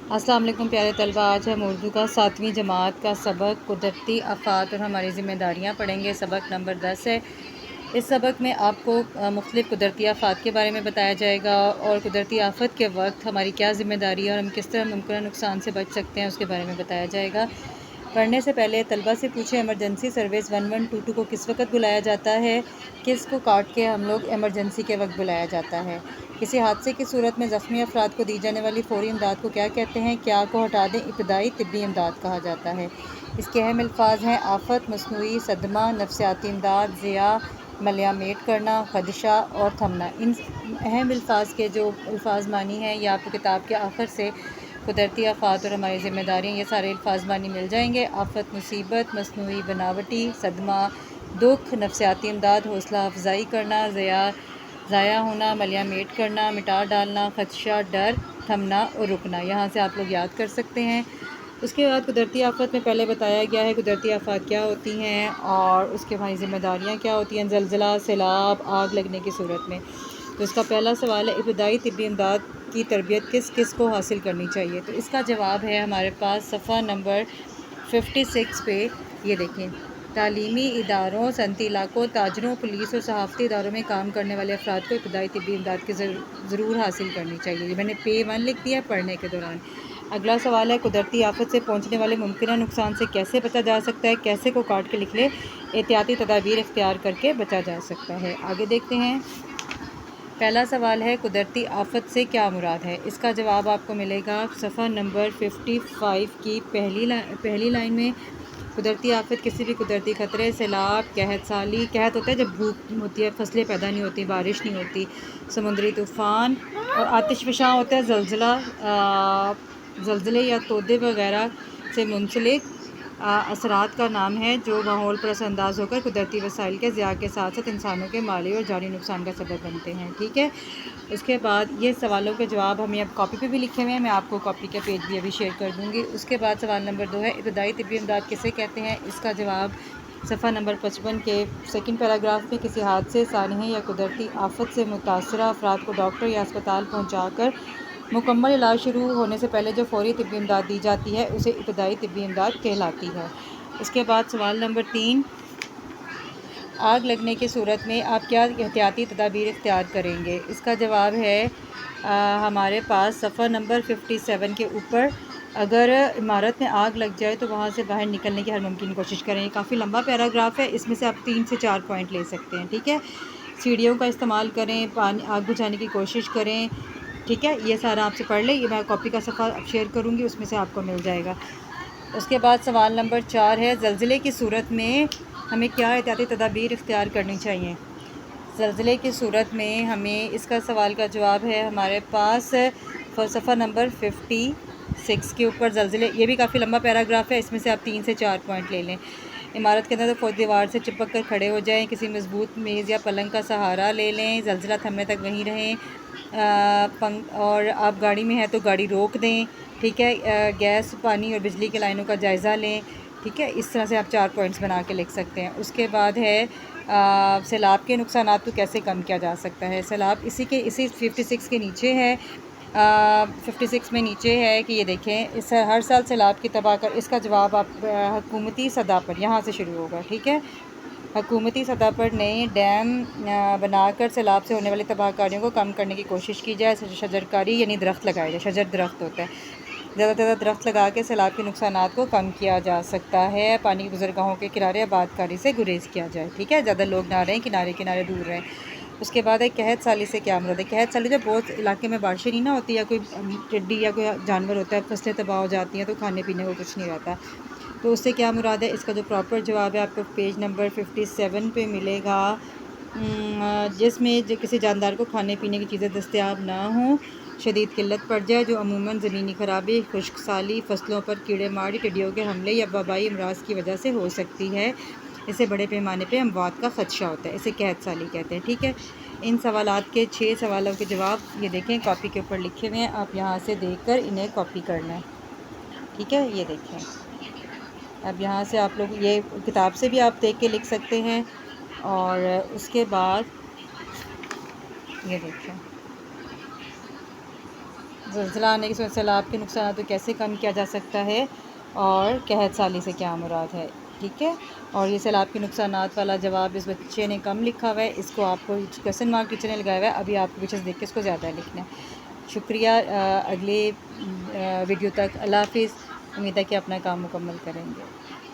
अस्सलाम वालेकुम प्यारे तलबा। आज हम उर्दू का 7वीं जमात का सबक कुदरती आफ़ात और हमारी ज़िम्मेदारियाँ पढ़ेंगे। सबक नंबर 10 है। इस सबक में आपको मुख्तलिफ़ कुदरती आफ़ात के बारे में बताया जाएगा और कुदरती आफ़त के वक्त हमारी क्या ज़िम्मेदारी है और हम किस तरह मुमकिन नुकसान से बच सकते हैं उसके बारे में बताया जाएगा। पढ़ने से पहले तलबा से पूछें एमरजेंसी सर्विस 1122 को किस वक्त बुलाया जाता है, किस को काट के हम लोग एमरजेंसी के वक्त बुलाया जाता है, किसी हादसे की सूरत में ज़ख्मी अफराद को दी जाने वाली फ़ौरी इमदाद को क्या कहते हैं, क्या को हटा दें इब्तदाई तिब्बी इमदाद कहा जाता है। इसके अहम अल्फाज हैं आफ़त, मसनूई, सदमा, नफसियाती इमदाद, ज़िया, मलियामेट करना, खदशा और थमना। इन अहम अल्फाज के जो अल्फाज मानी हैं ये आपको किताब के आखिर से कुदरती आफ़ात और हमारी ज़िम्मेदारियाँ ये सारे अल्फाज मानी मिल जाएंगे। आफ़त मुसीबत, मसनूई बनावटी, सदमा दुख, नफसियाती इमदाद हौसला अफजाई करना, ज़ाया होना, मलियामेट करना, मिटा डालना, खदशा डर, थमना और रुकना। यहाँ से आप लोग याद कर सकते हैं। उसके बाद कुदरती आफ़त में पहले बताया गया है कुदरती आफ़ात क्या होती हैं और उसके हमारी ज़िम्मेदारियाँ क्या होती हैं। ज़लज़ला, सैलाब, आग लगने की सूरत में। तो इसका पहला सवाल है इब्तदाई तिब्बी इमदाद की तरबियत किस किस को हासिल करनी चाहिए। तो इसका जवाब है हमारे पास सफ़ा नंबर 56 पे। ये देखें, तालीमी इदारों, सनती इलाकों, ताजरों, पुलिस और सहाफ़ती इदारों में काम करने वाले अफराद को इब्तदाई तिब्बी इमदाद की ज़रूर हासिल करनी चाहिए। ये मैंने पे 1 लिख दिया पढ़ने के दौरान। अगला सवाल है कुदरती आफ़त से पहुँचने वाले मुमकिन नुकसान से कैसे बचा जा सकता है। कैसे को काट के लिख ले, एहतियाती तदाबीर इख्तियार करके बचा जा सकता है। आगे देखते हैं। पहला सवाल है कुदरती आफ़त से क्या मुराद है। इसका जवाब आपको मिलेगा सफ़ा नंबर 55 की पहली लाइन में। कुदरती आफ़त किसी भी कुदरती ख़तरे, सैलाब, कहत साली, कहत होता है जब भूख होती है, फसलें पैदा नहीं होती, बारिश नहीं होती, समुद्री तूफ़ान और आतिशफ़शां होता है ज़लज़ले या तोदे वगैरह से मुंसलिक असरात का नाम है जो माहौल पर असरअंदाज होकर कुदरती वसाइल के ज़िया के साथ साथ इंसानों के माली और जानी नुकसान का सबब बनते हैं। ठीक है। उसके बाद ये सवालों के जवाब हमें अब कॉपी पे भी लिखे हुए हैं, मैं आपको कॉपी के पेज भी अभी शेयर कर दूँगी। उसके बाद सवाल नंबर 2 है इब्तदाई तिब्बी इमदाद किसे कहते हैं। इसका जवाब सफ़ा नंबर 55 के सेकंड पैराग्राफ में किसी हादसे, सानहे या कुदरती आफ़त से मुतासरा अफराद को डॉक्टर या अस्पताल पहुँचाकर मुकम्मल इलाज शुरू होने से पहले जो फ़ौरी तिब्बी इमदाद दी जाती है उसे इब्तदाई तिब्बी इमदाद कहलाती है। उसके बाद सवाल नंबर 3, आग लगने की सूरत में आप क्या एहतियाती तदाबीर इख्तियार करेंगे। इसका जवाब है हमारे पास सफ़ा नंबर 57 के ऊपर। अगर इमारत में आग लग जाए तो वहाँ से बाहर निकलने की हर मुमकिन कोशिश करें। ये काफ़ी लंबा पैराग्राफ है, इसमें से आप 3 से 4 पॉइंट ले सकते हैं। ठीक है। सीढ़ियों का इस्तेमाल करें, पानी आग बुझाने की कोशिश करें। ठीक है, ये सारा आपसे पढ़ लें। ये मैं कॉपी का सफ़ा शेयर करूँगी, उसमें से आपको मिल जाएगा। उसके बाद सवाल नंबर 4 है ज़लज़ले की सूरत में हमें क्या एहतियाती तदाबीर इख्तियार करनी चाहिए। ज़लज़ले की सूरत में हमें, इसका सवाल का जवाब है हमारे पास फ़लसफ़ा नंबर 56 के ऊपर। ज़लज़ले, ये भी काफ़ी लंबा पैराग्राफ है, इसमें से आप 3 से 4 पॉइंट ले लें। इमारत के अंदर तो दीवार से चिपक कर खड़े हो जाएं, किसी मजबूत मेज़ या पलंग का सहारा ले लें, ज़लज़ला थमने तक वहीं रहें। और आप गाड़ी में हैं तो गाड़ी रोक दें। ठीक है। गैस, पानी और बिजली की लाइनों का जायज़ा लें। ठीक है, इस तरह से आप 4 पॉइंट्स बना के लिख सकते हैं। उसके बाद है सैलाब के नुकसानात को कैसे कम किया जा सकता है। सैलाब इसी 56 के नीचे है। 56 में नीचे है कि ये देखें, इस हर साल सैलाब की तबाह कर। इसका जवाब आप हुकूमती सतह पर, यहाँ से शुरू होगा। ठीक है। हुकूमती सतह पर नए डैम बनाकर सैलाब से होने वाली तबाहकारियों को कम करने की कोशिश की जाए। शजरकारी यानी दरख्त लगाए जाए, शजर दरख्त होता है, ज़्यादा से ज़्यादा दरख्त लगा के सैलाब के नुकसानात को कम किया जा सकता है। पानी की गुज़रगाहों के किनारे आबादकारी से गुरेज़ किया जाए। ठीक है, ज़्यादा लोग ना रहें, किनारे किनारे दूर रहें। उसके बाद है कहत साली से क्या मुराद है। कहत साली जब बहुत इलाके में बारिशें नहीं ना होती या कोई टिड्डी या कोई जानवर होता है, फसलें तबाह हो जाती हैं तो खाने पीने को कुछ नहीं रहता, तो उससे क्या मुराद है। इसका जो प्रॉपर जवाब है आपको पेज नंबर 57 पे मिलेगा, जिसमें किसी जानदार को खाने पीने की चीज़ें दस्तयाब ना हों, शदीद किल्लत पड़ जाए जो अमूमन ज़मीनी खराबी, खुश्क साली, फसलों पर कीड़े मारी, टिड्डियों के हमले या वबाई अमराज की वजह से हो सकती है। इसे बड़े पैमाने पे अमवात का ख़दशा होता है, इसे कहत साली कहते हैं। ठीक है। इन सवालात के 6 सवालों के जवाब ये देखें कॉपी के ऊपर लिखे हुए हैं, आप यहाँ से देखकर इन्हें कॉपी करना है। ठीक है, ये देखें। अब यहाँ से आप लोग ये किताब से भी आप देख के लिख सकते हैं। और उसके बाद ये देखें, زلزلہ آنے کی صورت سیلاب کے نقصانات کو کیسے کم کیا جا سکتا ہے، اور قحط سالی سے کیا مراد ہے، ٹھیک ہے۔ اور یہ سیلاب کے نقصانات والا جواب اس بچے نے کم لکھا ہوا ہے، اس کو آپ کو کویسچن مارک ٹیچر نے لگایا ہوا ہے، ابھی آپ کو پیچھے سے دیکھ کے اس کو زیادہ لکھنا ہے۔ شکریہ، اگلے ویڈیو تک اللہ حافظ، امید ہے کہ اپنا کام مکمل کریں گے۔